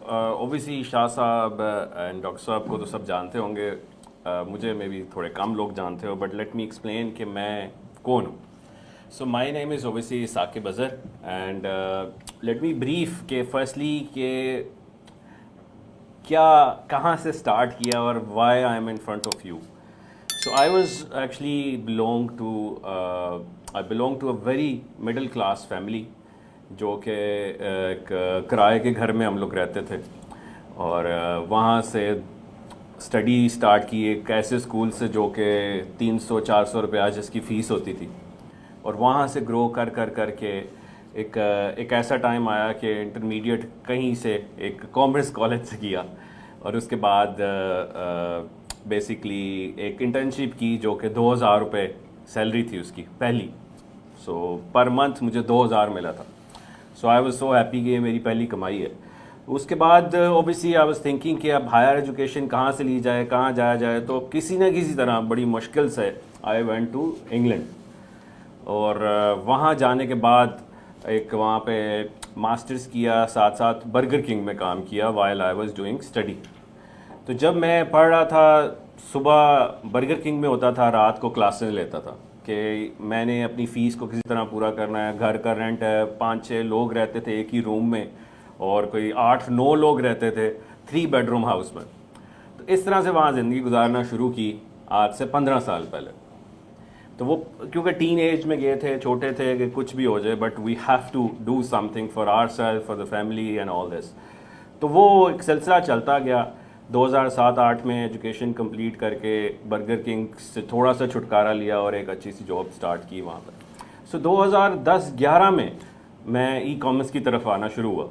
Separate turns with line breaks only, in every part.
Obviously شاہ صاحب and doctor صاحب کو تو سب جانتے ہوں گے. مجھے میں بھی تھوڑے کم لوگ جانتے ہو, بٹ لیٹ می ایکسپلین کہ میں کون ہوں. So my name is obviously Saqib Azhar and let me brief کہ فرسٹلی کہ کیا کہاں سے اسٹارٹ کیا اور why I am in front of you. So I was actually belong to a very middle class family, جو کہ ایک کرائے کے گھر میں ہم لوگ رہتے تھے, اور وہاں سے اسٹڈی اسٹارٹ کی ایک ایسے اسکول سے جو کہ 300-400 روپیہ جس کی فیس ہوتی تھی, اور وہاں سے گرو کر کے ایک ایسا ٹائم آیا کہ انٹرمیڈیٹ کہیں سے ایک کامرس کالج سے کیا, اور اس کے بعد بیسکلی ایک انٹرنشپ کی جو کہ 2000 روپے سیلری تھی اس کی پہلی. سو پر منتھ مجھے 2000 ملا تھا. سو آئی واز سو ہیپی کہ یہ میری پہلی کمائی ہے. اس کے بعد اوبیسلی آئی واز تھنکنگ کہ اب ہائر ایجوکیشن کہاں سے لی جائے, کہاں جایا جائے, تو کسی نہ کسی طرح بڑی مشکل سے آئی وینٹ ٹو انگلینڈ, اور وہاں جانے کے بعد ایک وہاں پہ ماسٹرز کیا, ساتھ ساتھ برگر کنگ میں کام کیا while I was doing study. تو جب میں پڑھ رہا تھا, صبح برگر کنگ میں ہوتا تھا, رات کو کلاسیں لیتا تھا کہ میں نے اپنی فیس کو کسی طرح پورا کرنا ہے. گھر کا رینٹ ہے, 5-6 لوگ رہتے تھے ایک ہی روم میں, اور کوئی 8-9 لوگ رہتے تھے 3 بیڈ روم ہاؤس میں. تو اس طرح سے وہاں زندگی گزارنا شروع کی آج سے 15 سال پہلے. تو وہ کیونکہ ٹین ایج میں گئے تھے, چھوٹے تھے کہ کچھ بھی ہو جائے, but we have to do something for our self, for the family and all this. تو وہ ایک سلسلہ چلتا گیا. 2007-8 میں ایجوکیشن کمپلیٹ کر کے برگر کنگ سے تھوڑا سا چھٹکارا لیا اور ایک اچھی سی جاب سٹارٹ کی وہاں پر. سو 2010-11 میں میں ای کامرس کی طرف آنا شروع ہوا.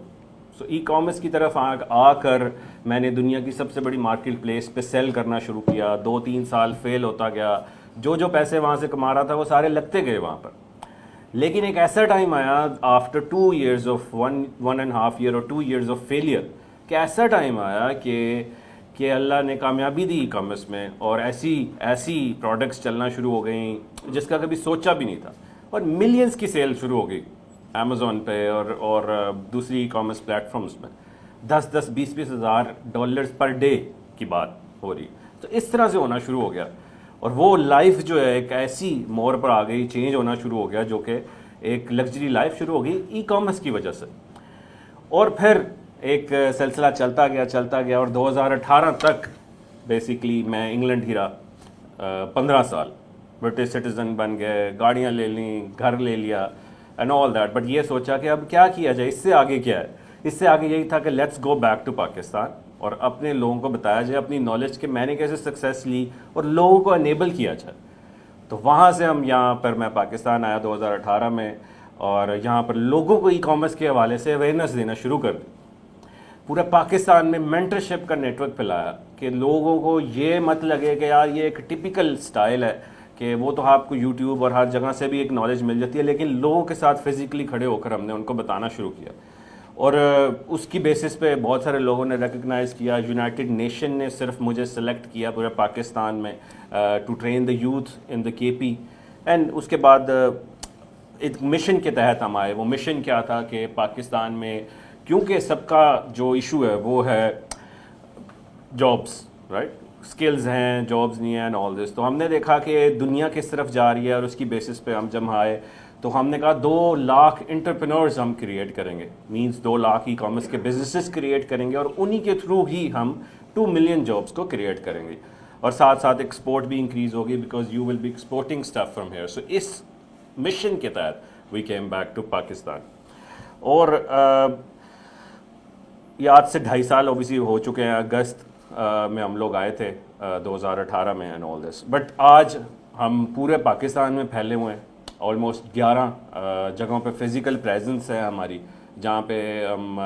سو ای کامرس کی طرف آ کر میں نے دنیا کی سب سے بڑی مارکیٹ پلیس پہ سیل کرنا شروع کیا. 2-3 سال فیل ہوتا گیا, جو پیسے وہاں سے کما رہا تھا وہ سارے لگتے گئے وہاں پر. لیکن ایک ایسا ٹائم آیا آفٹر 2 ایئرز آف 1.5 ایئر اور 2 ایئرز آف فیلئر, کہ ایسا ٹائم آیا کہ اللہ نے کامیابی دی ای کامرس میں, اور ایسی پروڈکٹس چلنا شروع ہو گئیں جس کا کبھی سوچا بھی نہیں تھا, اور ملینز کی سیل شروع ہو گئی امیزون پہ اور دوسری ای کامرس پلیٹ فارمز میں. 10-20 ہزار ڈالرز پر ڈے کی بات ہو رہی. تو اس طرح سے ہونا شروع ہو گیا, اور وہ لائف جو ہے ایک ایسی موڑ پر آ گئی, چینج ہونا شروع ہو گیا, جو کہ ایک لگژری لائف شروع ہو گئی ای کامرس کی وجہ سے. اور پھر ایک سلسلہ چلتا گیا اور 2018 تک بیسکلی میں انگلینڈ ہی رہا. 15 سال برٹش سٹیزن بن گئے, گاڑیاں لے لیں, گھر لے لیا اینڈ آل دیٹ. بٹ یہ سوچا کہ اب کیا کیا جائے, اس سے آگے کیا ہے. اس سے آگے یہی تھا کہ let's go back to Pakistan, اور اپنے لوگوں کو بتایا جائے اپنی نالج کہ میں نے کیسے سکسیس لی اور لوگوں کو انیبل کیا جائے. تو وہاں سے ہم یہاں پر میں پاکستان آیا 2018 میں, اور یہاں پر لوگوں کو ای کامرس کے حوالے سے اویئرنیس دینا شروع کر دی. پورے پاکستان میں مینٹرشپ کا نیٹ ورک پھیلایا کہ لوگوں کو یہ مت لگے کہ یار یہ ایک ٹپیکل سٹائل ہے کہ وہ تو آپ کو یوٹیوب اور ہر جگہ سے بھی ایک نالج مل جاتی ہے, لیکن لوگوں کے ساتھ فزیکلی کھڑے ہو کر ہم نے ان کو بتانا شروع کیا. اور اس کی بیسس پہ بہت سارے لوگوں نے ریکگنائز کیا. یونائٹڈ نیشن نے صرف مجھے سلیکٹ کیا پورے پاکستان میں ٹو ٹرین دا یوتھ ان دا کے پی. اینڈ اس کے بعد ایک مشن کے تحت ہم آئے. وہ مشن کیا تھا کہ پاکستان میں کیونکہ سب کا جو ایشو ہے وہ ہے جابس, رائٹ, اسکلز ہیں, جابس نہیں ہیں اینڈ آل دس. تو ہم نے دیکھا کہ دنیا کس طرف جا رہی ہے, اور اس کی بیسس پہ ہم جب آئے تو ہم نے کہا 2 لاکھ انٹرپرینورز ہم کریٹ کریں گے, مینس 2 لاکھ ای کامرس کے بزنسز کریٹ کریں گے, اور انہی کے تھرو ہی ہم 2 ملین جابس کو کریٹ کریں گے, اور ساتھ ساتھ ایکسپورٹ بھی انکریز ہوگی because you will be exporting stuff from here. So اس مشن کے تحت we came back to Pakistan. اور یہ آج سے 2.5 سال اوبیسلی ہو چکے ہیں. اگست میں ہم لوگ آئے تھے 2018 میں اینڈ آل دس. بٹ آج ہم پورے پاکستان میں پھیلے ہوئے ہیں. آلموسٹ 11 جگہوں پہ فزیکل پریزنس ہے ہماری, جہاں پہ ہم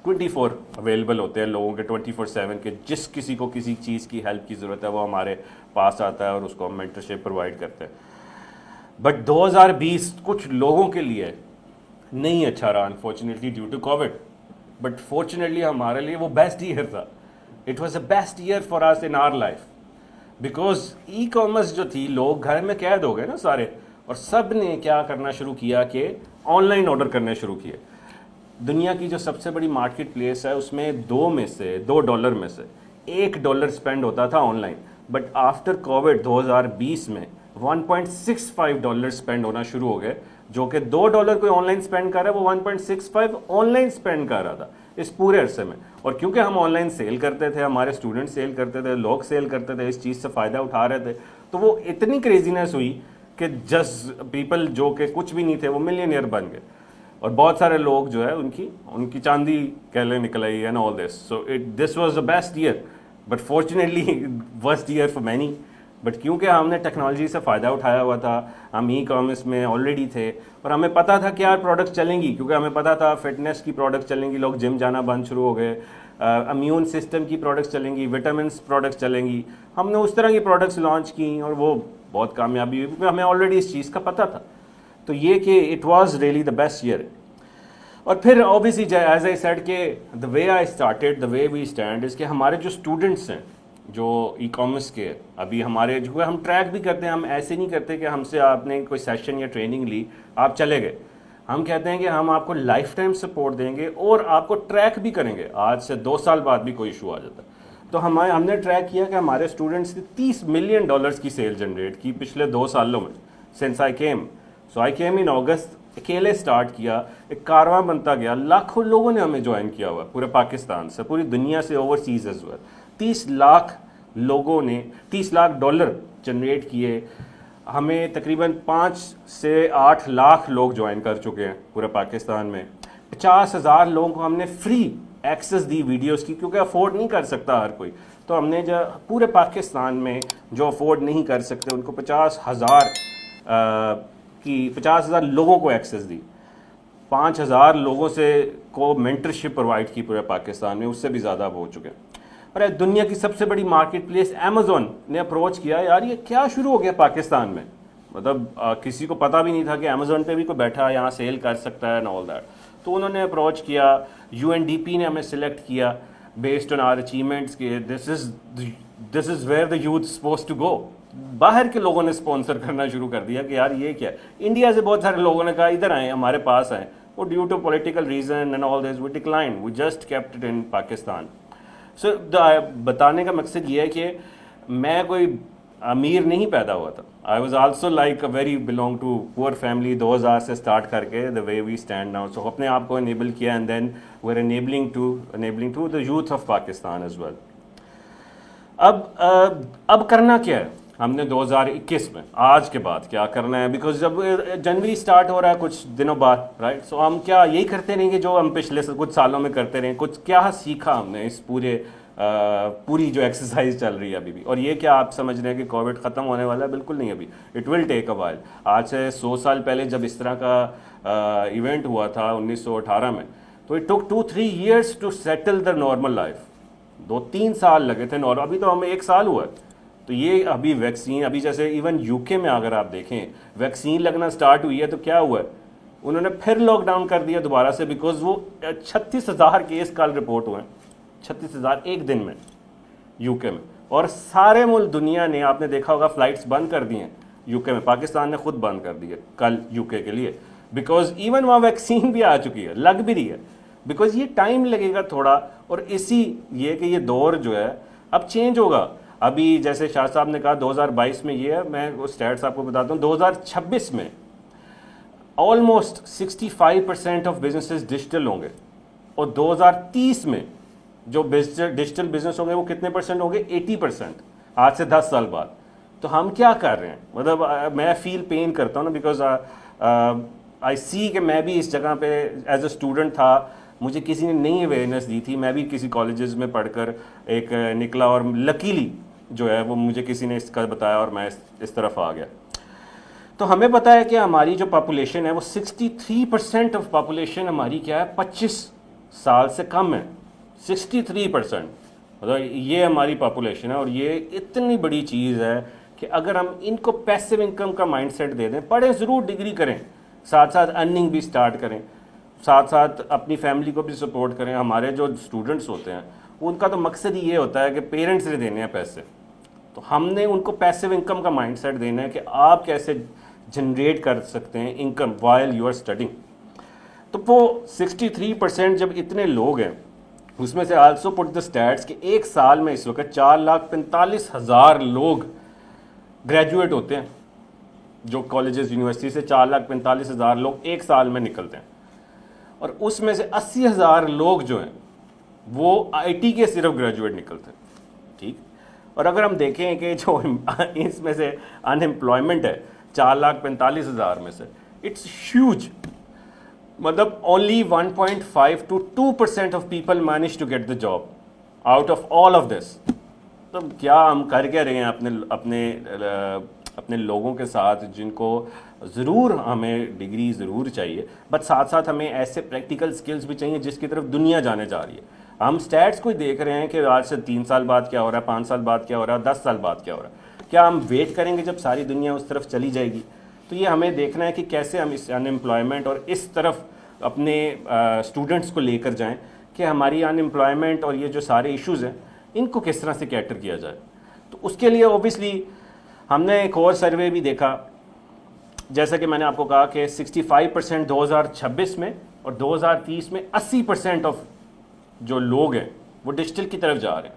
24 اویلیبل ہوتے ہیں لوگوں کے 24/7 کے. جس کسی کو کسی چیز کی ہیلپ کی ضرورت ہے وہ ہمارے پاس آتا ہے اور اس کو ہم مینٹرشپ پرووائڈ کرتے ہیں. بٹ 2020 کچھ لوگوں کے لیے نہیں اچھا رہا unfortunately due to covid. But fortunately ہمارے لیے وہ بیسٹ ایئر تھا. It was a best year for us in our life, because e commerce جو تھی, لوگ گھر میں قید ہو گئے نا سارے, اور سب نے کیا کرنا شروع کیا کہ آن لائن آرڈر کرنے شروع کیے. دنیا کی جو سب سے بڑی مارکیٹ پلیس ہے اس میں $2 میں سے $1 اسپینڈ ہوتا تھا on line, but after Covid 2020 میں $1.65 اسپینڈ ہونا شروع ہو گئے, جو کہ $2 کوئی آن لائن اسپینڈ کر رہا ہے وہ 1.65 آن لائن اسپینڈ کر رہا تھا اس پورے عرصے میں. اور کیونکہ ہم آن لائن سیل کرتے تھے, ہمارے اسٹوڈنٹ سیل کرتے تھے, لوگ سیل کرتے تھے, اس چیز سے فائدہ اٹھا رہے تھے, تو وہ اتنی کریزینس ہوئی کہ پیپل جو کہ کچھ بھی نہیں تھے وہ ملینئر بن گئے, اور بہت سارے لوگ جو ہے ان کی چاندی کہلے نکل آئی and all this. So this was the best year, but fortunately worst year for many. But کیونکہ ہم نے ٹیکنالوجی سے فائدہ اٹھایا ہوا تھا, ہم ای کامرس میں آلریڈی تھے, اور ہمیں پتہ تھا کیا پروڈکٹ چلیں گی, کیونکہ ہمیں پتہ تھا فٹنس کی پروڈکٹ چلیں گی, لوگ جم جانا بند شروع ہو گئے, امیون سسٹم کی پروڈکٹس چلیں گی, وٹامنس پروڈکٹس چلیں گی. ہم نے اس طرح کی پروڈکٹس لانچ کی اور وہ بہت کامیابی ہوئی, کیونکہ ہمیں آلریڈی اس چیز کا پتہ تھا. تو یہ کہ it was really the best year. اور پھر اوبیسلی ایز آئی سیڈ کہ دا وے I started, the way we stand از کہ ہمارے جو اسٹوڈنٹس ہیں جو ای کامرس کے, ابھی ہمارے جو ہم ٹریک بھی کرتے ہیں, ہم ایسے نہیں کرتے کہ ہم سے آپ نے کوئی سیشن یا ٹریننگ لی آپ چلے گئے. ہم کہتے ہیں کہ ہم آپ کو لائف ٹائم سپورٹ دیں گے اور آپ کو ٹریک بھی کریں گے, آج سے 2 سال بعد بھی کوئی ایشو آ جاتا ہے. تو ہم نے ٹریک کیا کہ ہمارے اسٹوڈنٹس نے $30 ملین کی سیل جنریٹ کی پچھلے 2 سالوں میں since I came. So I came in August, اکیلے اسٹارٹ کیا, ایک کارواں بنتا گیا, لاکھوں لوگوں نے ہمیں جوائن کیا ہوا پورے پاکستان سے, پوری دنیا سے, اوورسیز ایز ویل. 30 لاکھ لوگوں نے $30 لاکھ جنریٹ کیے. ہمیں تقریباً 5 سے 8 لاکھ لوگ جوائن کر چکے ہیں پورے پاکستان میں. 50,000 لوگوں کو ہم نے فری ایکسیس دی ویڈیوز کی, کیونکہ افورڈ نہیں کر سکتا ہر کوئی. تو ہم نے جو پورے پاکستان میں جو افورڈ نہیں کر سکتے ان کو 50,000 لوگوں کو ایکسیس دی. 5,000 لوگوں سے کو مینٹرشپ پرووائڈ کی پورے پاکستان میں, اس سے بھی زیادہ اب ہو چکے ہیں. اور دنیا کی سب سے بڑی مارکیٹ پلیس امیزون نے اپروچ کیا, یار یہ کیا شروع ہو گیا پاکستان میں, مطلب کسی کو پتہ بھی نہیں تھا کہ امیزون پہ بھی کوئی بیٹھا یہاں سیل کر سکتا ہے اینڈ آل دیٹ. تو انہوں نے اپروچ کیا, UNDP نے ہمیں سلیکٹ کیا بیسڈ آن آر اچیومنٹس کہ this is where the youth suppose to go. باہر کے لوگوں نے اسپانسر کرنا شروع کر دیا کہ یار یہ کیا ہے. انڈیا سے بہت سارے لوگوں نے کہا ادھر آئیں, ہمارے پاس آئیں, وہ due to political reason and all this we decline, we just kept it in Pakistan. So بتانے کا مقصد یہ ہے کہ میں کوئی امیر نہیں پیدا ہوا تھا. I was also like a very belonging to poor family 2000 سے اسٹارٹ کر کے دا وے وی اسٹینڈ ناؤ. سو اپنے آپ کو انیبل کیا and then we are enabling to the youth of Pakistan as well. اب کرنا کیا ہے ہم نے 2021 میں, آج کے بعد کیا کرنا ہے, بیکاز جب جنوری اسٹارٹ ہو رہا ہے کچھ دنوں بعد, رائٹ. سو ہم کیا یہی کرتے رہیں گے جو ہم پچھلے کچھ سالوں میں کرتے رہے, کچھ کیا سیکھا ہم نے اس پوری جو ایکسرسائز چل رہی ہے ابھی بھی. اور یہ کیا آپ سمجھ رہے ہیں کہ کووڈ ختم ہونے والا ہے, بالکل نہیں, ابھی it will take a while. آج سے 100 سال پہلے جب اس طرح کا ایونٹ ہوا تھا 1918 میں, تو it took 2-3 years to settle the normal life. 2-3 سال لگے تھے نارمل, ابھی تو ہمیں 1 سال ہوا ہے. تو یہ ابھی ویکسین, ابھی جیسے ایون UK میں اگر آپ دیکھیں ویکسین لگنا سٹارٹ ہوئی ہے تو کیا ہوا ہے, انہوں نے پھر لاک ڈاؤن کر دیا دوبارہ سے, بیکاز وہ 36,000 کیس کل رپورٹ ہوئے ہیں, 36,000 ایک دن میں UK میں. اور سارے ملک دنیا نے, آپ نے دیکھا ہوگا, فلائٹس بند کر دی ہیں UK میں. پاکستان نے خود بند کر دی ہے کل UK کے لیے, بیکاز ایون وہاں ویکسین بھی آ چکی ہے, لگ بھی رہی ہے, بیکاز یہ ٹائم لگے گا تھوڑا. اور یہ کہ یہ دور جو ہے اب چینج ہوگا. ابھی جیسے شاہ صاحب نے کہا 2022 میں یہ ہے, میں وہ اسٹیٹس آپ کو بتاتا ہوں. 2026 میں آلموسٹ 65% آف بزنسز ڈیجیٹل ہوں گے, اور 2030 میں جو ڈیجیٹل بزنس ہوں گے وہ کتنے پرسنٹ ہوں گے, 80%, آج سے 10 سال بعد. تو ہم کیا کر رہے ہیں, مطلب میں فیل پین کرتا ہوں نا, بیکاز آئی سی کہ میں بھی اس جگہ پہ ایز اے اسٹوڈنٹ تھا, مجھے کسی نے نئی اویئرنیس دی تھی, میں بھی کسی کالجز میں پڑھ کر ایک نکلا, اور لکیلی جو ہے وہ مجھے کسی نے اس کا بتایا اور میں اس طرف آ گیا. تو ہمیں پتہ ہے کہ ہماری جو پاپولیشن ہے وہ 63% آف پاپولیشن ہماری کیا ہے, 25 سال سے کم ہے. 63%, مطلب یہ ہماری پاپولیشن ہے. اور یہ اتنی بڑی چیز ہے کہ اگر ہم ان کو پیسو انکم کا مائنڈ سیٹ دے دیں, پڑھیں ضرور, ڈگری کریں, ساتھ ساتھ ارننگ بھی سٹارٹ کریں, ساتھ ساتھ اپنی فیملی کو بھی سپورٹ کریں. ہمارے جو اسٹوڈنٹس ہوتے ہیں ان کا تو مقصد ہی یہ ہوتا ہے کہ پیرنٹس نے دینے ہیں پیسے, تو ہم نے ان کو پیسو انکم کا مائنڈ سیٹ دینا ہے کہ آپ کیسے جنریٹ کر سکتے ہیں income while you are studying. تو وہ 63% جب اتنے لوگ ہیں، اس میں سے آلسو پٹ دا اسٹیٹس کہ ایک سال میں اس وقت 4,45,000 لوگ گریجویٹ ہوتے ہیں، جو کالجز یونیورسٹی سے 4,45,000 لوگ ایک سال میں نکلتے ہیں، اور اس میں سے 80,000 لوگ جو ہیں وہ آئی ٹی کے صرف گریجویٹ نکلتے ہیں، ٹھیک. اور اگر ہم دیکھیں کہ جو اس میں سے ان امپلائمنٹ ہے 4,45,000 میں سے، اٹس ہیوج. مطلب only 1.5 to 2% of people manage to get the job out of all of this. تو کیا ہم کر کے رہے ہیں اپنے لوگوں کے ساتھ، جن کو ضرور ہمیں ڈگری ضرور چاہیے، بٹ ساتھ ساتھ ہمیں ایسے پریکٹیکل سکلز بھی چاہیے جس کی طرف دنیا جانے جا رہی ہے. ہم سٹیٹس کو ہی دیکھ رہے ہیں کہ آج سے 3 سال بعد کیا ہو رہا ہے، 5 سال بعد کیا ہو رہا ہے، 10 سال بعد کیا ہو رہا ہے. کیا ہم ویٹ کریں گے جب ساری دنیا اس طرف چلی جائے گی؟ تو یہ ہمیں دیکھنا ہے کہ کیسے ہم اس ان امپلائمنٹ اور اس طرف اپنے اسٹوڈنٹس کو لے کر جائیں کہ ہماری ان امپلائمنٹ اور یہ جو سارے ایشوز ہیں ان کو کس طرح سے کیٹر کیا جائے. تو اس کے لیے اوبیسلی ہم نے ایک اور سروے بھی دیکھا، جیسا کہ میں نے آپ کو کہا کہ 65% 2026 میں اور 2030 میں 80% آف جو لوگ ہیں وہ ڈیجیٹل کی طرف جا رہے ہیں.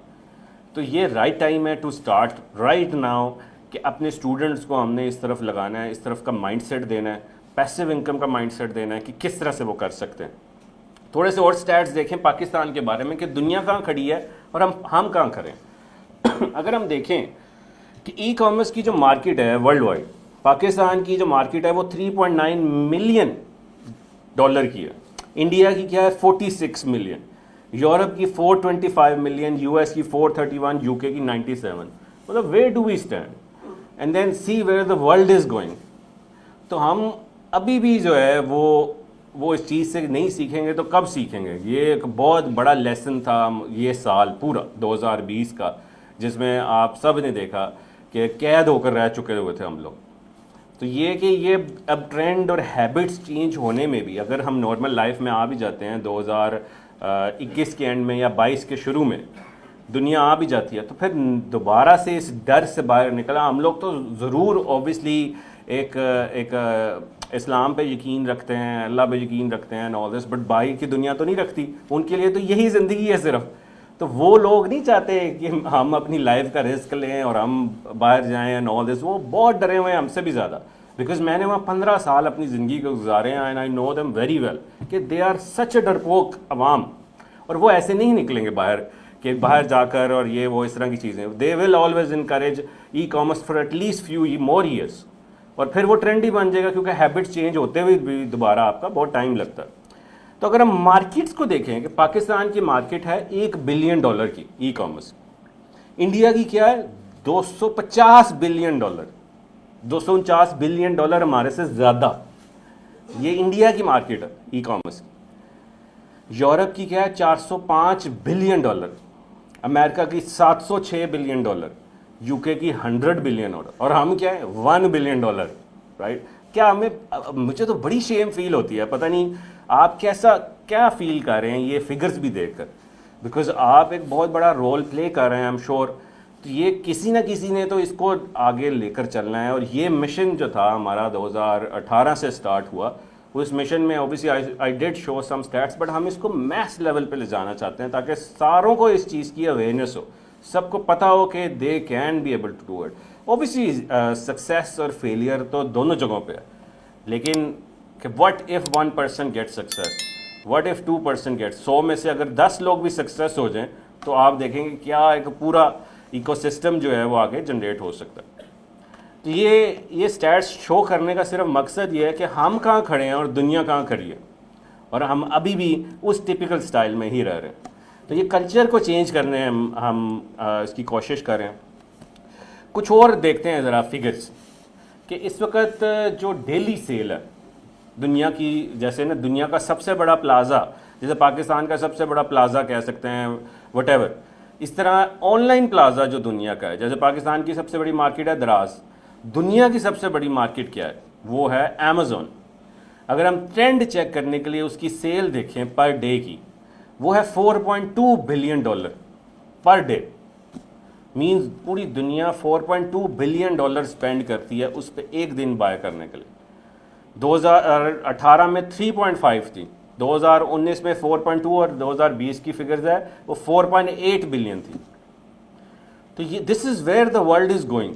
تو یہ رائٹ ٹائم ہے ٹو اسٹارٹ رائٹ ناؤ کہ اپنے اسٹوڈنٹس کو ہم نے اس طرف لگانا ہے، اس طرف کا مائنڈ سیٹ دینا ہے، پیسو انکم کا مائنڈ سیٹ دینا ہے کہ کس طرح سے وہ کر سکتے ہیں. تھوڑے سے اور سٹیٹس دیکھیں پاکستان کے بارے میں کہ دنیا کہاں کھڑی ہے اور ہم کہاں کھڑے ہیں. اگر ہم دیکھیں کہ ای کامرس کی جو مارکیٹ ہے ورلڈ وائڈ، پاکستان کی جو مارکیٹ ہے وہ 3.9 ملین ڈالر کی ہے. انڈیا کی کیا ہے 46 ملین، یورپ کی 425 ملین، یو ایس کی 431، یو کے کی 97. مطلب where do we stand and then see where the world is going. تو ہم ابھی بھی جو ہے وہ اس چیز سے نہیں سیکھیں گے تو کب سیکھیں گے؟ یہ ایک بہت بڑا لیسن تھا یہ سال پورا 2020 کا، جس میں آپ سب نے دیکھا کہ قید ہو کر رہ چکے ہوئے تھے ہم لوگ. تو یہ کہ یہ اب ٹرینڈ اور ہیبٹس چینج ہونے میں بھی، اگر ہم نارمل لائف میں آ بھی جاتے ہیں 2021 کے اینڈ میں یا 22 کے شروع میں دنیا آ بھی جاتی ہے، تو پھر دوبارہ سے اس ڈر سے باہر نکلا. ہم لوگ تو ضرور اوبیسلی ایک اسلام پہ یقین رکھتے ہیں، اللہ پہ یقین رکھتے ہیں آل دس، بٹ باہر کی دنیا تو نہیں رکھتی. ان کے لیے تو یہی زندگی ہے صرف. تو وہ لوگ نہیں چاہتے کہ ہم اپنی لائف کا رسک لیں اور ہم باہر جائیں اینڈ آل دس. وہ بہت ڈرے ہوئے ہیں ہم سے بھی زیادہ، بیکاز میں نے وہاں 15 سال اپنی زندگی کو گزارے ہیں and I know them very well کہ دے آر سچ اے ڈرپوک عوام. اور وہ ایسے نہیں نکلیں گے باہر کہ باہر جا کر اور یہ وہ اس طرح کی چیزیں. They will always encourage e commerce for at least few more years, اور پھر وہ ٹرینڈ ہی بن جائے گا، کیونکہ ہیبٹ چینج ہوتے ہوئے بھی دوبارہ آپ کا بہت ٹائم لگتا ہے. تو اگر ہم مارکیٹس کو دیکھیں کہ پاکستان کی مارکیٹ ہے $1 بلین کی ای کامرس، انڈیا کی کیا ہے $250 بلین، $249 بلین ہمارے سے زیادہ. یہ انڈیا کی مارکیٹ ہے ای کامرس کی. یورپ کی کیا ہے $405 بلین، امریکہ کی $706 بلین، یو کے کی $100 بلین، اور ہم کیا ہے $1 بلین، رائٹ. کیا مجھے تو بڑی شیم فیل ہوتی ہے، پتہ نہیں آپ کیا فیل کر رہے ہیں یہ فگرز بھی دیکھ کر، بیکاز آپ ایک بہت بڑا رول پلے کر رہے ہیں آئی ایم شیور. تو یہ کسی نہ کسی نے تو اس کو آگے لے کر چلنا ہے. اور یہ مشن جو تھا ہمارا 2018 سے سٹارٹ ہوا، اس مشن میں obviously I did show some states, but ہم اس کو میس لیول پہ لے جانا چاہتے ہیں تاکہ ساروں کو اس چیز کی اویئرنیس ہو، سب کو پتہ ہو کہ they can be able to do it. Obviously success اور فیلئر تو دونوں جگہوں پہ ہے، لیکن کہ what if 1% get success, what if 2% get. 100 میں سے اگر 10 لوگ بھی سکسیس ہو جائیں تو آپ دیکھیں گے کیا ایک پورا ایکو سسٹم جو ہے وہ آگے جنریٹ ہو سکتا ہے. تو یہ سٹیٹس شو کرنے کا صرف مقصد یہ ہے کہ ہم کہاں کھڑے ہیں اور دنیا کہاں کھڑی ہے، اور ہم ابھی بھی اس ٹپیکل سٹائل میں ہی رہ رہے ہیں. تو یہ کلچر کو چینج کرنے ہم اس کی کوشش کریں. کچھ اور دیکھتے ہیں ذرا فگرز کہ اس وقت جو ڈیلی سیل ہے دنیا کی، جیسے نا دنیا کا سب سے بڑا پلازا، جیسے پاکستان کا سب سے بڑا پلازا کہہ سکتے ہیں وٹ ایور، اس طرح آن لائن پلازا جو دنیا کا ہے، جیسے پاکستان کی سب سے بڑی مارکیٹ ہے دراز، دنیا کی سب سے بڑی مارکیٹ کیا ہے؟ وہ ہے امیزون. اگر ہم ٹرینڈ چیک کرنے کے لیے اس کی سیل دیکھیں پر ڈے کی، وہ ہے $4.2 بلین پر ڈے. مینز پوری دنیا $4.2 بلین اسپینڈ کرتی ہے اس پہ ایک دن بائے کرنے کے لیے. 2018 میں 3.5 تھی، 2019 میں 4.2 اور 2020 کی فگرز ہے وہ 4.8 بلین تھی. تو یہ this is where the world is going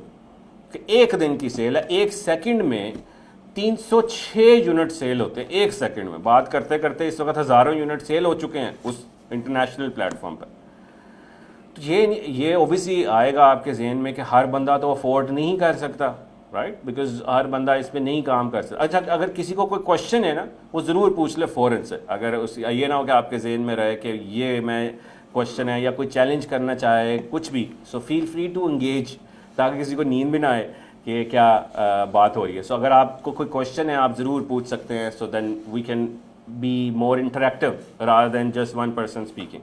کہ ایک دن کی سیل ہے, ایک سیکنڈ میں 306 یونٹ سیل ہوتے ہیں ایک سیکنڈ میں. بات کرتے کرتے اس وقت ہزاروں یونٹ سیل ہو چکے ہیں اس انٹرنیشنل پلیٹ فارم پر. تو یہ اوبیسلی آئے گا آپ کے ذہن میں کہ ہر بندہ تو افورڈ نہیں کر سکتا, رائٹ, بیکاز ہر بندہ اس پہ نہیں کام کر سکتا. اچھا, اگر کسی کو کوئی کوشچن ہے نا وہ ضرور پوچھ لے فوراً سے, اگر یہ نہ ہو کہ آپ کے ذہن میں رہے کہ یہ میں کوشچن ہے یا کوئی چیلنج کرنا چاہے کچھ بھی, سو فیل فری ٹو انگیج, تاکہ کسی کو نیند بھی نہ آئے کہ کیا بات ہو رہی ہے. سو اگر آپ کو کوئی کوشچن ہے آپ ضرور پوچھ سکتے ہیں, so then we can be more interactive rather than just one person speaking.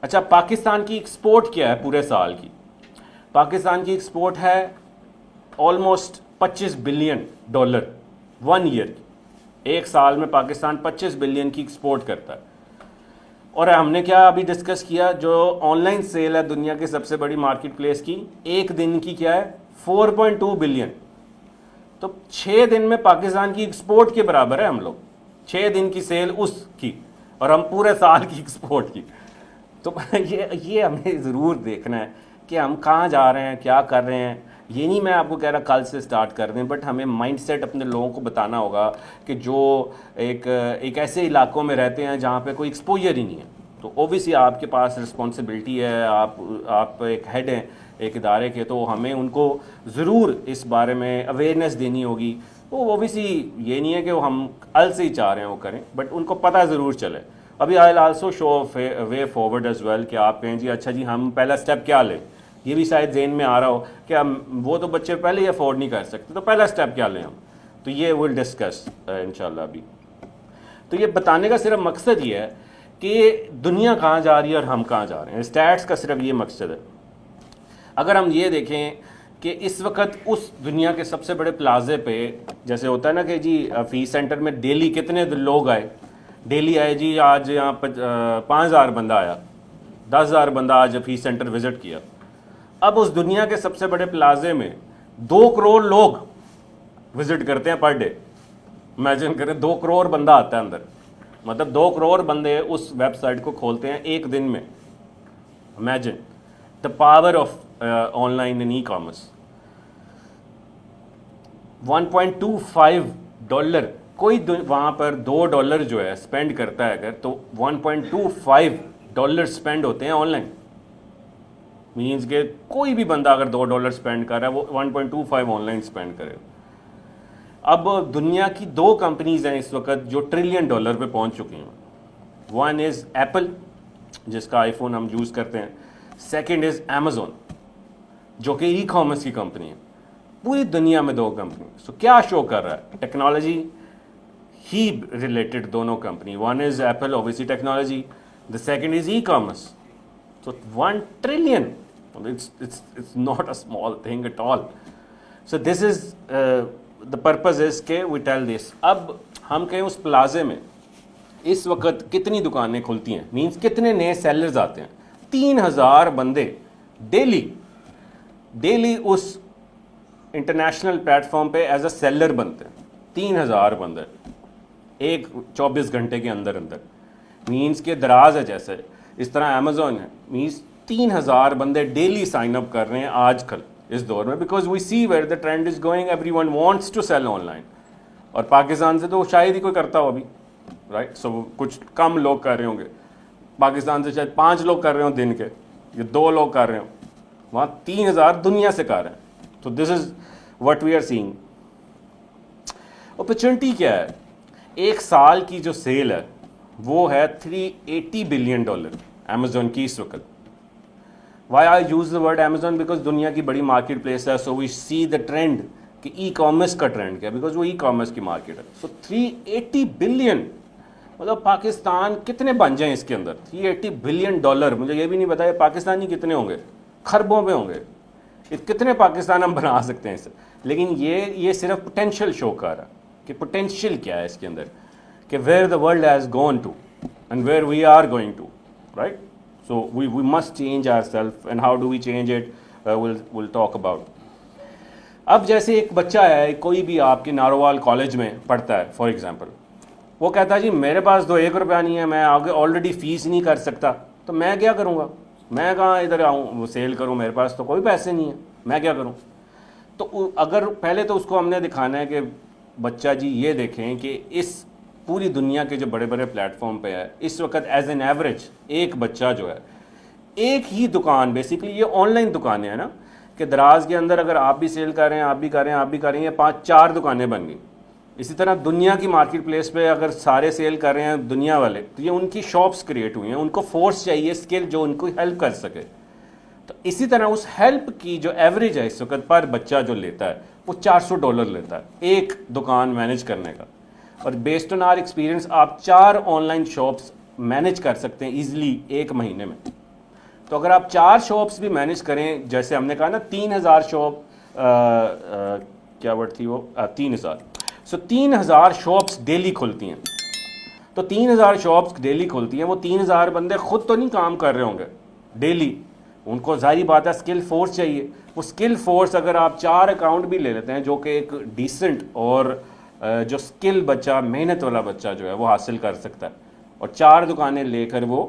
اچھا, پاکستان کی ایکسپورٹ کیا ہے پورے سال کی؟ پاکستان کی ایکسپورٹ ہے آلموسٹ $25 بلین 1 ایئر کی. ایک سال میں پاکستان 25 بلین کی ایکسپورٹ کرتا ہے. اور ہم نے کیا ابھی ڈسکس کیا, جو آن لائن سیل ہے دنیا کی سب سے بڑی مارکیٹ پلیس کی, ایک دن کی کیا ہے 4.2 بلین. تو 6 دن میں پاکستان کی ایکسپورٹ کے برابر ہے ہم لوگ, 6 دن کی سیل اس کی, اور ہم پورے سال کی ایکسپورٹ کی. تو یہ ہمیں ضرور دیکھنا ہے کہ ہم کہاں جا رہے ہیں, کیا کر رہے ہیں. یہ نہیں میں آپ کو کہہ رہا کل سے سٹارٹ کر دیں, بٹ ہمیں مائنڈ سیٹ اپنے لوگوں کو بتانا ہوگا کہ جو ایک ایسے علاقوں میں رہتے ہیں جہاں پہ کوئی ایکسپوجر ہی نہیں ہے. تو اوبیسلی آپ کے پاس رسپانسبلٹی ہے, آپ ایک ہیڈ ہیں ایک ادارے کے, تو ہمیں ان کو ضرور اس بارے میں اویئرنیس دینی ہوگی. وہ اوبیسلی یہ نہیں ہے کہ وہ ہم ال سے ہی چاہ رہے ہیں وہ کریں, بٹ ان کو پتہ ضرور چلے. ابھی I also show way forward as well کہ آپ کہیں جی اچھا جی ہم پہلا اسٹیپ کیا لیں. یہ بھی شاید ذہن میں آ رہا ہو کہ ہم وہ تو بچے پہلے ہی افورڈ نہیں کر سکتے, تو پہلا اسٹیپ کیا لیں ہم. تو یہ ول ڈسکس انشاءاللہ ابھی. تو یہ بتانے کا صرف مقصد یہ ہے کہ دنیا کہاں جا رہی ہے اور ہم کہاں جا رہے ہیں. اسٹیٹس کا صرف یہ مقصد ہے. اگر ہم یہ دیکھیں کہ اس وقت اس دنیا کے سب سے بڑے پلازے پہ جیسے ہوتا ہے نا کہ جی فیس سینٹر میں ڈیلی کتنے لوگ آئے, ڈیلی آئے جی آج یہاں 5,000 بندہ آیا, 10,000 بندہ آج فیس سینٹر وزٹ کیا. اب اس دنیا کے سب سے بڑے پلازے میں 2 کروڑ لوگ وزٹ کرتے ہیں پر ڈے. امیجن کریں 2 کروڑ بندہ آتا ہے اندر, مطلب 2 کروڑ بندے اس ویب سائٹ کو کھولتے ہیں ایک دن میں. Imagine the power of on line and e commerce. $1.25 کوئی وہاں پر $2 جو ہے اسپینڈ کرتا ہے اگر, تو $1.25 اسپینڈ ہوتے ہیں آن لائن. مینس کہ کوئی بھی بندہ اگر $2 اسپینڈ کر رہا ہے وہ 1.25 آن لائن اسپینڈ کرے. اب دنیا کی 2 کمپنیز ہیں اس وقت جو $1 ٹریلین پہ پہنچ چکی ہیں. ون از ایپل جس کا آئی فون ہم یوز کرتے ہیں, سیکنڈ از امیزون جو کہ ای کامرس کی کمپنی ہے. پوری دنیا میں 2 کمپنی. سو کیا شو کر رہا ہے؟ ٹیکنالوجی ہی ریلیٹڈ دونوں company. One is apple obviously technology, the second is e commerce. So 1 trillion, it's not a small thing at all. So this is the purpose is کہ we tell this. اب ہم کہیں اس پلازے میں اس وقت کتنی دکانیں کھلتی ہیں, مینس کتنے نئے سیلرز آتے ہیں. 3,000 بندے ڈیلی اس انٹرنیشنل پلیٹ فارم پہ ایز اے سیلر بنتے ہیں. 3,000 بندے ایک 24 گھنٹے کے اندر. مینس کہ دراز ہے جیسے, اس طرح امیزون ہے. مینس 3,000 بندے ڈیلی سائن اپ کر رہے ہیں آج کل اس دور میں, because we see where the trend is going, everyone wants to sell online. اور پاکستان سے تو شاید ہی کوئی کرتا ہو ابھی, رائٹ. سو کچھ کم لوگ کر رہے ہوں گے. پاکستان سے شاید 5 لوگ کر رہے ہوں دن کے, یا 2 لوگ کر رہے ہوں. وہاں 3,000 دنیا سے کر رہے ہیں. تو this is what we are seeing. Opportunity کیا ہے؟ ایک سال کی جو سیل ہے وہ ہے $380 بلین امیزون کی اس وقت. Why I use the word Amazon? Because دنیا کی بڑی مارکیٹ پلیس ہے. سو وی سی دا ٹرینڈ کہ ای کامرس کا ٹرینڈ کیا ہے, بیکاز وہ ای کامرس کی مارکیٹ ہے. سو $380 بلین, مطلب پاکستان کتنے بن جائیں اس کے اندر. $380 بلین. مجھے یہ بھی نہیں بتایا پاکستانی کتنے ہوں گے, خربوں میں ہوں گے. کتنے پاکستان ہم بنا سکتے ہیں اسے. لیکن یہ صرف پوٹینشیل شو کر رہا ہے کہ پوٹینشیل کیا ہے اس کے اندر, کہ where the world has gone to and where we are going to, right. So we must change our self, and how do we change it will talk about. اب جیسے ایک بچہ ہے, کوئی بھی آپ کے نارووال کالج میں پڑھتا ہے فار ایگزامپل, وہ کہتا ہے جی میرے پاس تو 1 روپیہ نہیں ہے, میں آگے آلریڈی فیس نہیں کر سکتا, تو میں کیا کروں گا, میں کہاں ادھر آؤں وہ سیل کروں, میرے پاس تو کوئی پیسے نہیں ہیں, میں کیا کروں. تو اگر پہلے تو اس کو ہم نے دکھانا ہے کہ بچہ جی یہ دیکھیں کہ اس پوری دنیا کے جو بڑے بڑے پلیٹ فارم پہ ہے اس وقت ایز این ایوریج ایک بچہ جو ہے ایک ہی دکان, بیسیکلی یہ آن لائن دکانیں ہیں نا, کہ دراز کے اندر اگر آپ بھی سیل کر رہے ہیں, آپ بھی کر رہے ہیں, آپ بھی کر رہے ہیں, 5-4 دکانیں بن گئی. اسی طرح دنیا کی مارکیٹ پلیس پہ اگر سارے سیل کر رہے ہیں دنیا والے, تو یہ ان کی شاپس کریٹ ہوئی ہیں, ان کو فورس چاہیے اسکل جو ان کو ہیلپ کر سکے. تو اسی طرح اس ہیلپ کی جو ایوریج ہے اس وقت پر بچہ جو لیتا ہے وہ $400 لیتا ہے ایک دکان مینیج کرنے کا. اور بیسڈ آن آر ایکسپیرینس آپ 4 آن لائن شاپس مینیج کر سکتے ہیں ایزیلی ایک مہینے میں. تو اگر آپ 4 شاپس بھی مینیج کریں, جیسے ہم نے کہا نا 3000 شاپ, کیا ورڈ تھی وہ, 3000, سو 3000 شاپس ڈیلی کھلتی ہیں. تو 3000 شاپس ڈیلی کھلتی ہیں, وہ 3000 بندے خود تو نہیں کام کر رہے ہوں گے ڈیلی, ان کو ظاہری بات ہے اسکل فورس چاہیے. وہ اسکل فورس اگر آپ 4 اکاؤنٹ بھی لے لیتے ہیں جو کہ ایک ڈیسنٹ اور جو اسکل بچہ, محنت والا بچہ جو ہے وہ حاصل کر سکتا ہے, اور 4 دکانیں لے کر وہ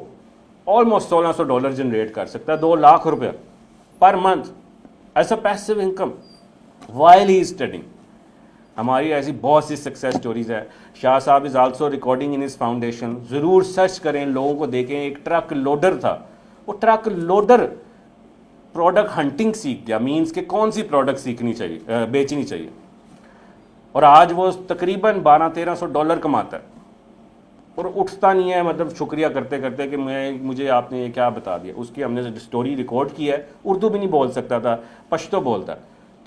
آلموسٹ $1600 جنریٹ کر سکتا ہے, $2 lakh per month as a passive income while he is studying. ہماری ایسی بہت سی سکسیس سٹوریز ہے. شاہ صاحب is also recording in his foundation, ضرور سرچ کریں, لوگوں کو دیکھیں. ایک ٹرک لوڈر تھا, وہ ٹرک لوڈر پروڈکٹ ہنٹنگ سیکھ گیا, مینس کہ کون سی پروڈکٹ سیکھنی چاہیے, بیچنی چاہیے, اور آج وہ تقریباً $1200-1300 کماتا ہے, اور اٹھتا نہیں ہے, مطلب شکریہ کرتے کرتے کہ مجھے آپ نے یہ کیا بتا دیا. اس کی ہم نے سٹوری ریکارڈ کی ہے, اردو بھی نہیں بول سکتا تھا, پشتو بولتا,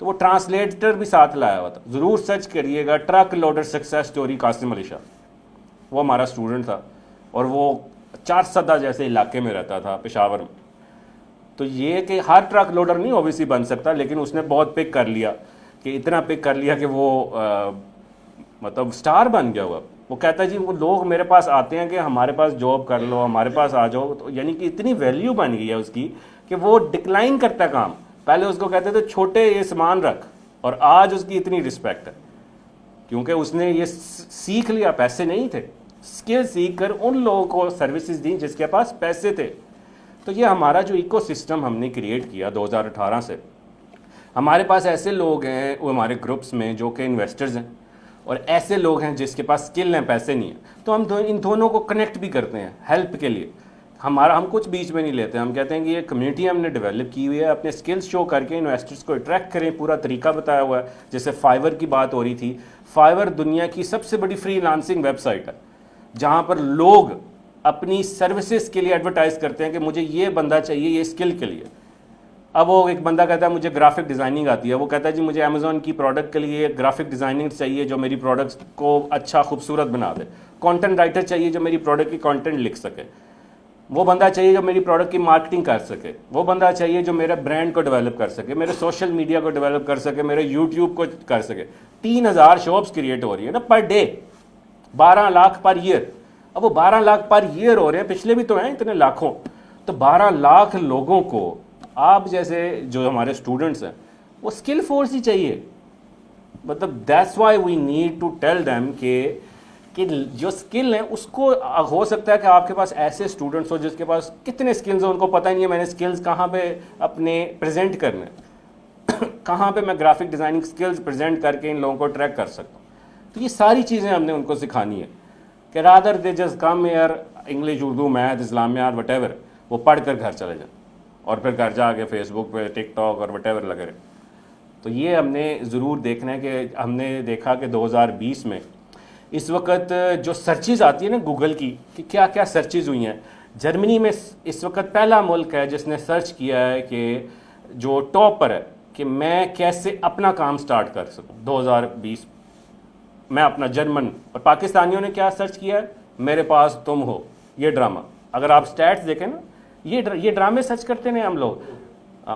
تو وہ ٹرانسلیٹر بھی ساتھ لایا ہوا تھا. ضرور سرچ کریے گا truck loader success story Qasim Ali Shah. وہ ہمارا اسٹوڈنٹ تھا اور وہ 4 جیسے علاقے میں رہتا تھا پشاور میں. تو یہ کہ ہر ٹرک لوڈر نہیں اوبیسلی بن سکتا, لیکن اس نے بہت پک کر لیا, کہ اتنا پک کر لیا کہ وہ مطلب سٹار بن گیا ہوا. وہ کہتا ہے جی وہ لوگ میرے پاس آتے ہیں کہ ہمارے پاس جاب کر لو, ہمارے پاس آ جاؤ, تو یعنی کہ اتنی ویلیو بن گئی ہے اس کی کہ وہ ڈکلائن کرتا ہے کام. پہلے اس کو کہتے تھے چھوٹے یہ سامان رکھ, اور آج اس کی اتنی رسپیکٹ ہے کیونکہ اس نے یہ سیکھ لیا. پیسے نہیں تھے, اسکل سیکھ کر ان لوگوں کو سروسز دیں جس کے پاس پیسے تھے. تو یہ ہمارا جو ایکو سسٹم ہم نے کریٹ کیا 2018 سے. ہمارے پاس ایسے لوگ ہیں وہ ہمارے گروپس میں جو کہ انویسٹرز ہیں, اور ایسے لوگ ہیں جس کے پاس اسکل ہیں, پیسے نہیں ہیں. تو ہم ان دونوں کو کنیکٹ بھی کرتے ہیں ہیلپ کے لیے. ہم کچھ بیچ میں نہیں لیتے, ہم کہتے ہیں کہ یہ کمیونٹی ہم نے ڈیولپ کی ہوئی ہے, اپنے اسکلس شو کر کے انویسٹرز کو اٹریکٹ کریں, پورا طریقہ بتایا ہوا ہے. جیسے فائیور کی بات ہو رہی تھی, فائیور دنیا کی سب سے بڑی فری لانسنگ ویب سائٹ ہے جہاں پر لوگ اپنی سروسز کے لیے ایڈورٹائز کرتے ہیں کہ مجھے یہ بندہ چاہیے یہ اسکل کے لیے. اب وہ ایک بندہ کہتا ہے مجھے گرافک ڈیزائننگ آتی ہے, وہ کہتا ہے جی مجھے امیزون کی پروڈکٹ کے لیے گرافک ڈیزائننگ چاہیے جو میری پروڈکٹس کو اچھا خوبصورت بنا دے. کانٹینٹ رائٹر چاہیے جو میری پروڈکٹ کی کانٹینٹ لکھ سکے. وہ بندہ چاہیے جو میری پروڈکٹ کی مارکیٹنگ کر سکے. وہ بندہ چاہیے جو میرے برانڈ کو ڈیولپ کر سکے, میرے سوشل میڈیا کو ڈیولپ کر سکے, میرے یوٹیوب کو کر سکے. 3000 شاپس کریٹ ہو رہی ہے نا per day, 12 lakh per year. اب وہ 12 لاکھ پر ایئر ہو رہے ہیں, پچھلے بھی تو ہیں اتنے لاکھوں. تو 12 لاکھ لوگوں کو آپ جیسے جو ہمارے اسٹوڈنٹس ہیں وہ اسکل فورس ہی چاہیے. مطلب that's why we need to tell them کہ جو اسکل ہیں اس کو, ہو سکتا ہے کہ آپ کے پاس ایسے اسٹوڈنٹس ہو جس کے پاس کتنے اسکلز ہیں ان کو پتہ ہی نہیں ہے میں نے اسکلز کہاں پہ اپنے پریزنٹ کرنے, کہاں پہ میں گرافک ڈیزائننگ اسکلز پریزنٹ کر کے ان لوگوں کو ٹریک کر سکتا ہوں. تو یہ ساری چیزیں ہم نے ان کو سکھانی ہے کہ rather they just come year English, Urdu, math, اسلامیات, وٹ ایور, وہ پڑھ کر گھر چلے جائیں اور پھر گھر جا کے فیس بک پہ, ٹک ٹاک اور وٹ ایور لگے رہے. تو یہ ہم نے ضرور دیکھنا ہے کہ ہم نے دیکھا کہ 2020 میں اس وقت جو سرچز آتی ہیں نا گوگل کی, کہ کیا کیا سرچز ہوئی ہیں. جرمنی میں اس وقت پہلا ملک ہے جس نے سرچ کیا ہے کہ جو ٹاپ پر ہے کہ میں کیسے اپنا کام سٹارٹ کر سکوں 2020 میں اپنا. جرمن اور پاکستانیوں نے کیا سرچ کیا ہے, میرے پاس تم ہو, یہ ڈرامہ. اگر آپ سٹیٹس دیکھیں نا, یہ ڈرامے سرچ کرتے ہیں ہم لوگ,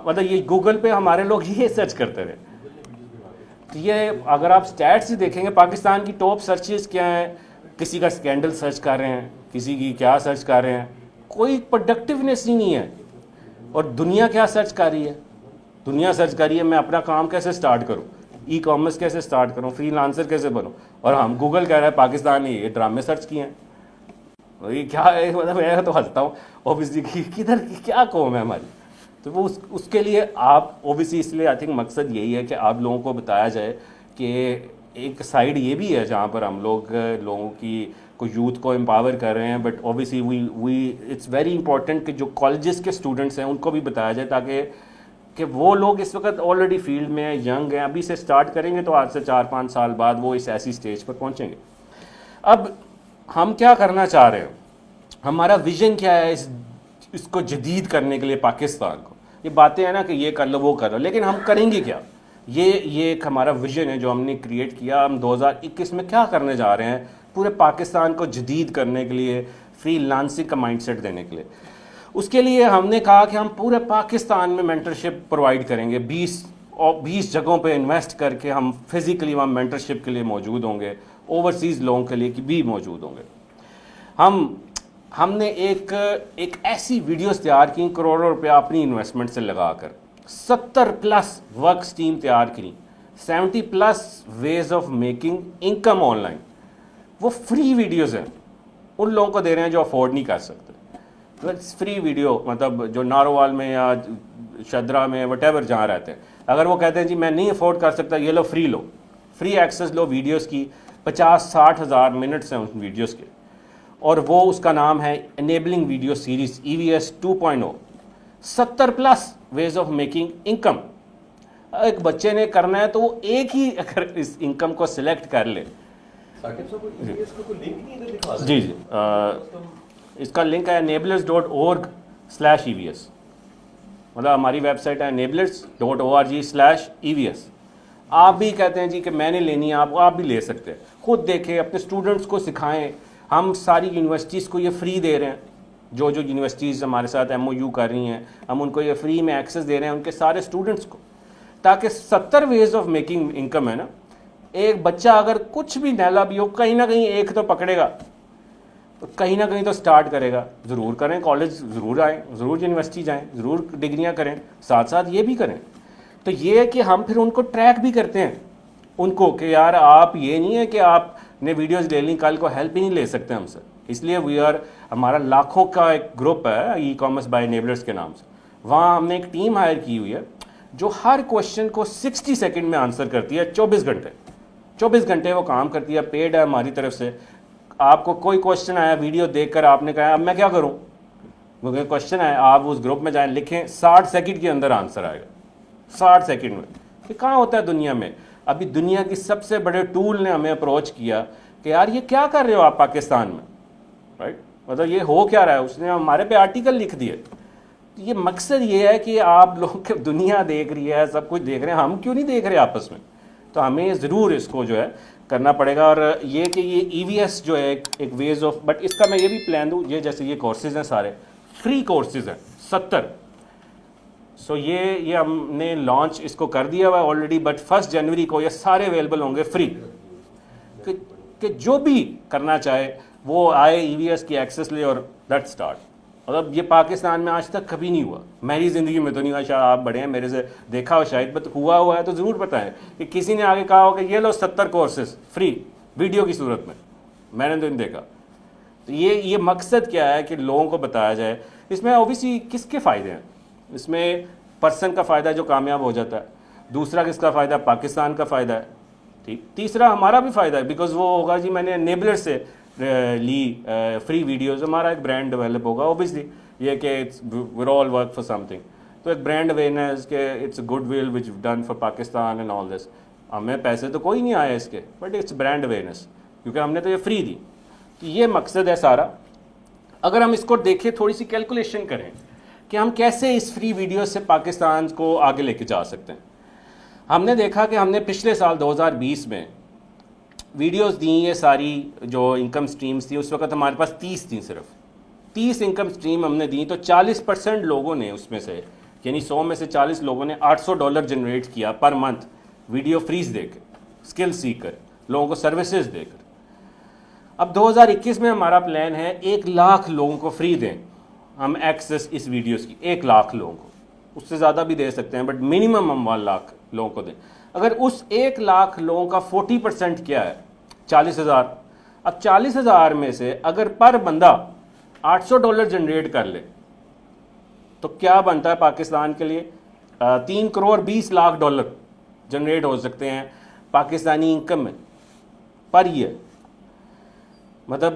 مطلب یہ گوگل پہ ہمارے لوگ یہ سرچ کرتے رہے. تو یہ اگر آپ سٹیٹس ہی دیکھیں گے پاکستان کی ٹاپ سرچز کیا ہیں, کسی کا اسکینڈل سرچ کر رہے ہیں, کسی کی کیا سرچ کر رہے ہیں, کوئی پروڈکٹیونیس ہی نہیں ہے. اور دنیا کیا سرچ کر رہی ہے, دنیا سرچ کر رہی ہے میں اپنا کام کیسے سٹارٹ کروں. ای کامرس کیسے سٹارٹ کروں, فری لانسر کیسے بنوں, اور ہم گوگل کہہ رہا ہے پاکستان نے یہ ڈرامے سرچ کیے ہیں. یہ کیا ہے, مطلب میں تو ہنستا ہوں اوبیسلی, کدھر کیا قوم ہے ہماری. تو وہ اس کے لیے آپ اوبیسلی, اس لیے آئی تھنک مقصد یہی ہے کہ آپ لوگوں کو بتایا جائے کہ ایک سائڈ یہ بھی ہے جہاں پر ہم لوگوں کی کو یوتھ کو امپاور کر رہے ہیں, but obviously we it's very important کہ جو کالجز کے اسٹوڈنٹس ہیں ان کو بھی بتایا جائے, تاکہ کہ وہ لوگ اس وقت آلریڈی فیلڈ میں ہیں, ینگ ہیں, ابھی سے اسٹارٹ کریں گے تو آج سے 4-5 سال بعد وہ اس ایسی اسٹیج پر پہنچیں گے. اب ہم کیا کرنا چاہ رہے ہیں, ہمارا ویژن کیا ہے اس کو جدید کرنے کے لیے پاکستان کو. یہ باتیں ہیں نا کہ یہ کر لو وہ کر لو, لیکن ہم کریں گے کیا, یہ ایک ہمارا ویژن ہے جو ہم نے کریٹ کیا. ہم 2021 میں کیا کرنے جا رہے ہیں, پورے پاکستان کو جدید کرنے کے لیے, فری لانسنگ کا مائنڈ سیٹ دینے کے لیے. اس کے لیے ہم نے کہا کہ ہم پورے پاکستان میں مینٹرشپ پرووائڈ کریں گے. 20 جگہوں پہ انویسٹ کر کے ہم فزیکلی وہاں مینٹرشپ کے لیے موجود ہوں گے, اوورسیز لوگوں کے لیے بھی موجود ہوں گے. ہم نے ایک ایسی ویڈیوز تیار کی کروڑوں روپیہ اپنی انویسٹمنٹ سے لگا کر, 70+ ورک سٹریم تیار کی, 70+ ways of making income online. وہ فری ویڈیوز ہیں, ان لوگوں کو دے رہے ہیں جو افورڈ نہیں کر سکتے. فری ویڈیو مطلب جو ناروال میں یا شدرا میں وٹ ایور جہاں رہتے ہیں, اگر وہ کہتے ہیں جی میں نہیں افورڈ کر سکتا, یہ لو فری لو, فری ایکسیس لو ویڈیوز کی. 50-60 ہزار منٹس ہیں ان ویڈیوز کے, اور وہ اس کا نام ہے enabling video series EVS 2.0. 70+ ways of making income. ایک بچے نے کرنا ہے تو وہ ایک ہی اگر اس انکم کو سلیکٹ کر لے. جی اس کا لنک ہے enablers.org/EVS. مطلب ہماری ویب سائٹ ہے enablers.org/EVS. آپ بھی کہتے ہیں جی کہ میں نے لینی ہے, آپ بھی لے سکتے ہیں. خود دیکھیں, اپنے اسٹوڈنٹس کو سکھائیں. ہم ساری یونیورسٹیز کو یہ فری دے رہے ہیں, جو یونیورسٹیز ہمارے ساتھ MOU کر رہی ہیں, ہم ان کو یہ فری میں ایکسیس دے رہے ہیں ان کے سارے اسٹوڈنٹس کو, تاکہ 70 ویز آف میکنگ انکم ہے نا. ایک بچہ اگر کچھ بھی نیلا بھی ہو, کہیں نہ کہیں ایک تو پکڑے گا, تو کہیں نہ کہیں تو سٹارٹ کرے گا. ضرور کریں, کالج ضرور آئیں, ضرور یونیورسٹی جائیں, ضرور ڈگریاں کریں, ساتھ ساتھ یہ بھی کریں. تو یہ ہے کہ ہم پھر ان کو ٹریک بھی کرتے ہیں ان کو کہ یار آپ یہ نہیں ہے کہ آپ نے ویڈیوز لے لیں, کل کو ہیلپ ہی نہیں لے سکتے ہم سے. اس لیے ہمارا لاکھوں کا ایک گروپ ہے ای کامرس بائی انیبلرز کے نام سے. وہاں ہم نے ایک ٹیم ہائر کی ہوئی ہے جو ہر کوشچن کو 60 سیکنڈ میں آنسر کرتی ہے. 24 گھنٹے وہ کام کرتی ہے, پیڈ ہے ہماری طرف سے. آپ کو کوئی کوشچن آیا, ویڈیو دیکھ کر آپ نے کہا اب میں کیا کروں, کیونکہ کوشچن ہے, آپ اس گروپ میں جائیں, لکھیں, 60 سیکنڈ کے اندر آنسر آئے گا. 60 سیکنڈ میں. یہ کہاں ہوتا ہے دنیا میں. ابھی دنیا کی سب سے بڑے ٹول نے ہمیں اپروچ کیا کہ یار یہ کیا کر رہے ہو آپ پاکستان میں, رائٹ, مطلب یہ ہو کیا رہا ہے. اس نے ہمارے پہ آرٹیکل لکھ دیے. یہ مقصد یہ ہے کہ آپ لوگ دنیا دیکھ رہی ہے, سب کچھ دیکھ رہے ہیں, ہم کیوں نہیں دیکھ رہے آپس میں. تو ہمیں ضرور اس کو جو ہے کرنا پڑے گا. اور یہ کہ یہ EVS جو ہے ایک ویز آف, بٹ اس کا میں یہ بھی پلان دوں, یہ جیسے یہ کورسز ہیں سارے فری کورسز ہیں 70. سو یہ ہم نے لانچ اس کو کر دیا ہوا ہے آلریڈی, بٹ 1 جنوری کو یہ سارے اویلیبل ہوں گے فری, کہ جو بھی کرنا چاہے وہ آئے, EVS کی ایکسیس لے اور لیٹ سٹارٹ. مطلب یہ پاکستان میں آج تک کبھی نہیں ہوا, میری زندگی میں تو نہیں ہوا. شاید آپ بڑے ہیں, میرے سے دیکھا ہو شاید, بٹ ہوا ہے تو ضرور بتائیں کہ کسی نے آگے کہا ہو کہ یہ لو 70 کورسز فری ویڈیو کی صورت میں نے تو نہیں دیکھا. تو یہ مقصد کیا ہے کہ لوگوں کو بتایا جائے. اس میں اوبیسلی کس کے فائدے ہیں, اس میں پرسن کا فائدہ جو کامیاب ہو جاتا ہے, دوسرا کس کا فائدہ, پاکستان کا فائدہ ہے, ٹھیک, تیسرا ہمارا بھی فائدہ ہے, بیکاز وہ ہوگا جی میں نے انیبلر سے لی فری ویڈیوز, ہمارا ایک برانڈ ڈیولپ ہوگا. اوبیسلی یہ کہ we're all work for something, تو ایک برانڈ اویئرنیس کہ it's goodwill which done for Pakistan and all this. ہمیں پیسے تو کوئی نہیں آئے اس کے, بٹ اٹس برانڈ اویئرنیس, کیونکہ ہم نے تو یہ فری دی. تو یہ مقصد ہے سارا. اگر ہم اس کو دیکھیں, تھوڑی سی کیلکولیشن کریں کہ ہم کیسے اس فری ویڈیو سے پاکستان کو آگے لے کے جا سکتے ہیں. ہم نے دیکھا کہ ہم نے پچھلے سال 2020 میں ویڈیوز دیں, یہ ساری جو انکم سٹریمز تھیں, اس وقت ہمارے پاس 30 تھیں, صرف 30 انکم سٹریم ہم نے دیں. تو 40% لوگوں نے اس میں سے, یعنی 100 میں سے 40 لوگوں نے $800 جنریٹ کیا پر منتھ ویڈیو فریز دے کر, اسکل سیکھ کر, لوگوں کو سروسز دے کر. اب 2021 میں ہمارا پلان ہے 1 لاکھ لوگوں کو فری دیں ہم ایکسیس اس ویڈیوز کی. 1 لاکھ لوگوں کو, اس سے زیادہ بھی دے سکتے ہیں, بٹ منیمم ہم 1 لاکھ لوگوں کو دیں. اگر اس 1,00,000 لوگوں کا 40% کیا ہے 40,000, اب 40,000 میں سے اگر پر بندہ $800 جنریٹ کر لے تو کیا بنتا ہے پاکستان کے لیے؟ 3,20,00,000 جنریٹ ہو سکتے ہیں پاکستانی انکم میں پر ایئر. مطلب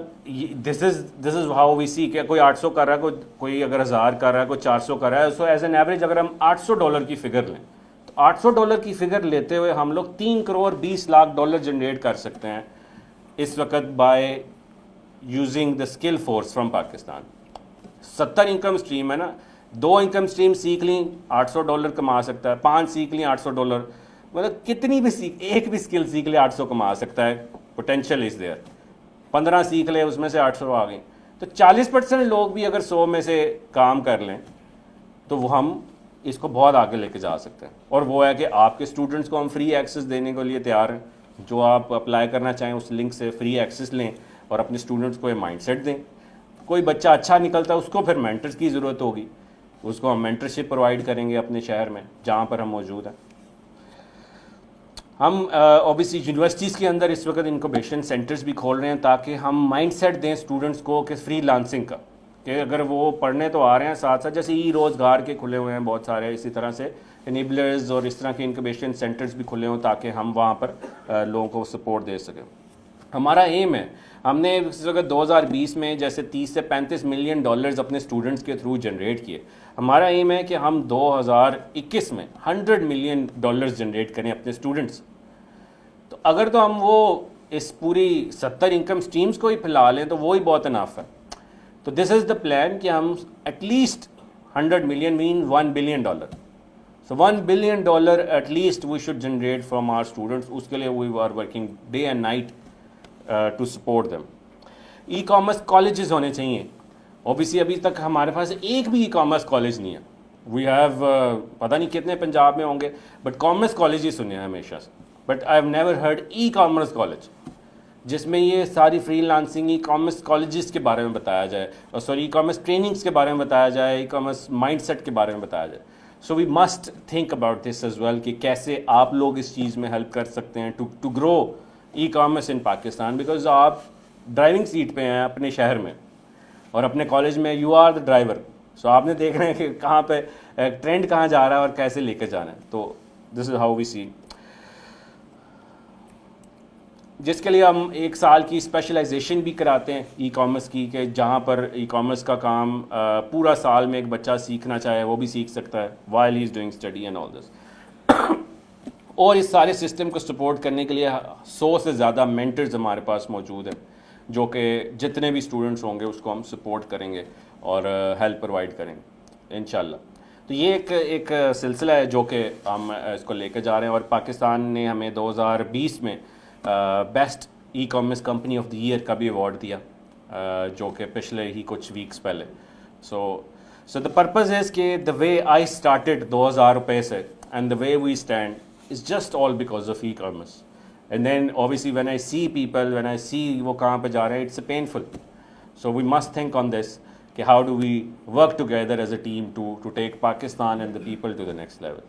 دس از ہاؤ وی سی کہ کوئی 800 کر رہا ہے, کوئی اگر 1,000 کر رہا ہے, کوئی 400 کر رہا ہے. سو ایز این ایوریج اگر ہم $800 کی فگر لیں تو $800 کی فگر لیتے ہوئے ہم لوگ $3,20,00,000 جنریٹ کر سکتے ہیں اس وقت by using the skill force from Pakistan. 70 income stream ہے نا, 2 انکم اسٹریم سیکھ لیں $800 کما سکتا ہے, 5 سیکھ لیں $800, مطلب کتنی بھی ایک بھی اسکل سیکھ لے 800 کما سکتا ہے. Potential is there. 15 سیکھ لے اس میں سے 800 آ گئیں, تو 40% لوگ بھی اگر 100 میں سے کام کر لیں تو وہ ہم اس کو بہت آگے لے کے جا سکتے ہیں. اور وہ ہے کہ آپ کے اسٹوڈنٹس کو ہم فری ایکسیس دینے کے لیے تیار ہیں. جو آپ اپلائی کرنا چاہیں اس لنک سے فری ایکسیس لیں اور اپنے اسٹوڈنٹس کو یہ مائنڈ سیٹ دیں. کوئی بچہ اچھا نکلتا ہے اس کو پھر مینٹرز کی ضرورت ہوگی, اس کو ہم مینٹرشپ پرووائڈ کریں گے اپنے شہر میں جہاں پر ہم موجود ہیں. ہم اوبیسلی یونیورسٹیز کے اندر اس وقت انکوبیشن سینٹرز بھی کھول رہے ہیں تاکہ ہم مائنڈ سیٹ دیں اسٹوڈنٹس کو کہ فری لانسنگ کا, کہ اگر وہ پڑھنے تو آ رہے ہیں ساتھ ساتھ, جیسے ای روزگار کے کھلے ہوئے ہیں بہت سارے, اسی طرح سے انیبلرز اور اس طرح کے انکوبیشن سینٹرز بھی کھلے ہوں تاکہ ہم وہاں پر لوگوں کو سپورٹ دے سکیں. ہمارا ایم ہے, ہم نے اس وقت 2020 میں جیسے 30 سے 35 ملین ڈالرز اپنے اسٹوڈنٹس کے تھرو جنریٹ کیے. ہمارا ایم ہے کہ ہم 2021 میں $100 ملین جنریٹ کریں اپنے اسٹوڈنٹس. تو اگر تو ہم وہ اس پوری 70 انکم اسٹریمز کو ہی پھیلا لیں تو وہی بہت اناف ہے. تو دس از دا پلان کہ ہم at least 100 million mean $1 billion. So $1 billion at least we should generate from our students. اس کے لیے we are working day and night to support them. E commerce colleges ہونے چاہیے. Obviously ابھی تک ہمارے پاس ایک بھی ای کامرس کالج نہیں ہے. وی ہیو پتہ نہیں کتنے پنجاب میں ہوں گے, بٹ کامرس کالج ہی سنے ہیں ہمیشہ سے. But I have never heard e commerce college جس میں یہ ساری فری لانسنگ ای کامرس کالجز کے بارے میں بتایا جائے, اور سوری ای کامرس ٹریننگس کے بارے میں بتایا جائے, ای کامرس مائنڈ سیٹ کے بارے میں بتایا جائے. So we must think about this as well کہ کیسے آپ لوگ اس چیز میں ہیلپ کر سکتے ہیں to grow e commerce in Pakistan. Because آپ ڈرائیونگ سیٹ پہ ہیں اپنے شہر میں اور اپنے کالج میں you are the driver. So آپ نے دیکھ رہے ہیں کہ کہاں پہ ٹرینڈ کہاں جا رہا ہے اور کیسے لے کے جانا ہے. تو دس از ہاؤ وی سی, جس کے لیے ہم 1 سال کی اسپیشلائزیشن بھی کراتے ہیں ای کامرس کی, کہ جہاں پر ای کامرس کا کام پورا سال میں ایک بچہ سیکھنا چاہے وہ بھی سیکھ سکتا ہے while he is doing study and all this. اور اس سارے سسٹم کو سپورٹ کرنے کے لیے 100 سے زیادہ مینٹرز ہمارے پاس موجود ہیں جو کہ جتنے بھی اسٹوڈنٹس ہوں گے اس کو ہم سپورٹ کریں گے اور ہیلپ پرووائڈ کریں گے انشاءاللہ. تو یہ ایک سلسلہ ہے جو کہ ہم اس کو لے کے جا رہے ہیں. اور پاکستان نے ہمیں 2020 میں best e commerce company of the year کا بھی ایوارڈ دیا, جو کہ پچھلے ہی کچھ ویکس پہلے. سو دا پرپز از کہ دا وے آئی اسٹارٹیڈ 2000 روپے سے and the way we stand is just all because of e commerce. And then obviously when I see people, when I see وہ کہاں پہ جا رہے ہیں, it's a painful. So we must think on this کہ how do we work together as a team to take Pakistan and the people to the next level.